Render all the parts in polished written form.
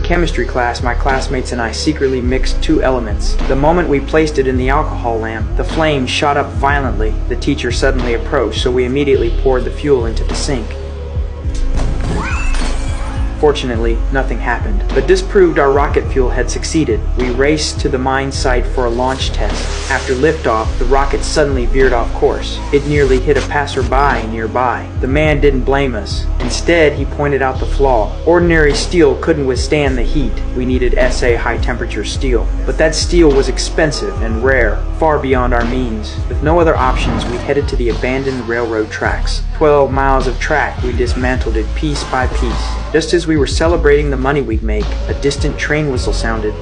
chemistry class, my classmates and I secretly mixed two elements. The moment we placed it in the alcohol lamp, the flame shot up violently. The teacher suddenly approached, so we immediately poured the fuel into the sink. Fortunately, nothing happened, but this proved our rocket fuel had succeeded. We raced to the mine site for a launch test. After liftoff, the rocket suddenly veered off course. It nearly hit a passerby nearby. The man didn't blame us. Instead, he pointed out the flaw. Ordinary steel couldn't withstand the heat. We needed SA high-temperature steel. But that steel was expensive and rare, far beyond our means. With no other options, we headed to the abandoned railroad tracks. 12 miles of track, we dismantled it piece by piece. Just as we were celebrating the money we'd make, a distant train whistle sounded.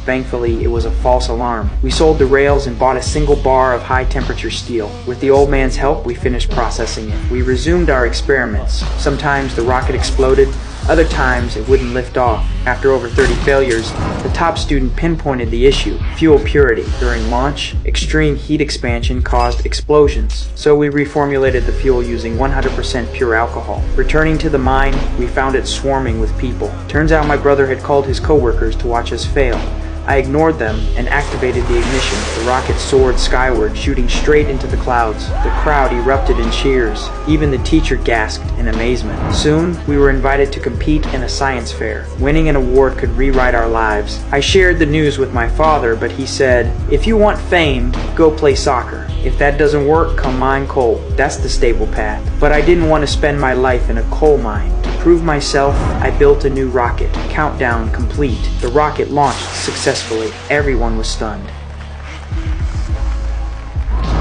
Thankfully, it was a false alarm. We sold the rails and bought a single bar of high-temperature steel. With the old man's help, we finished processing it. We resumed our experiments. Sometimes the rocket exploded, other times it wouldn't lift off. After over 30 failures, the top student pinpointed the issue: fuel purity. During launch, extreme heat expansion caused explosions, so we reformulated the fuel using 100% pure alcohol. Returning to the mine, we found it swarming with people. Turns out my brother had called his coworkers to watch us fail. I ignored them and activated the ignition. The rocket soared skyward, shooting straight into the clouds. The crowd erupted in cheers. Even the teacher gasped in amazement. Soon, we were invited to compete in a science fair. Winning an award could rewrite our lives. I shared the news with my father, but he said, "If you want fame, go play soccer. If that doesn't work, come mine coal. That's the stable path." But I didn't want to spend my life in a coal mine. To prove myself, I built a new rocket. Countdown complete. The rocket launched successfully. Everyone was stunned.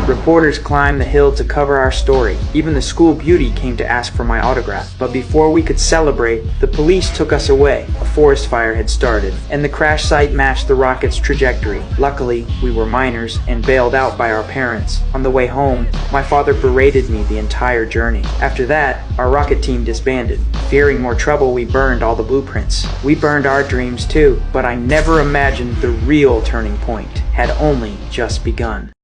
Reporters climbed the hill to cover our story. Even the school beauty came to ask for my autograph. But before we could celebrate, the police took us away. A forest fire had started, and the crash site matched the rocket's trajectory. Luckily, we were minors and bailed out by our parents. On the way home, my father berated me the entire journey. After that, our rocket team disbanded. Fearing more trouble, we burned all the blueprints. We burned our dreams too, but I never imagined the real turning point had only just begun.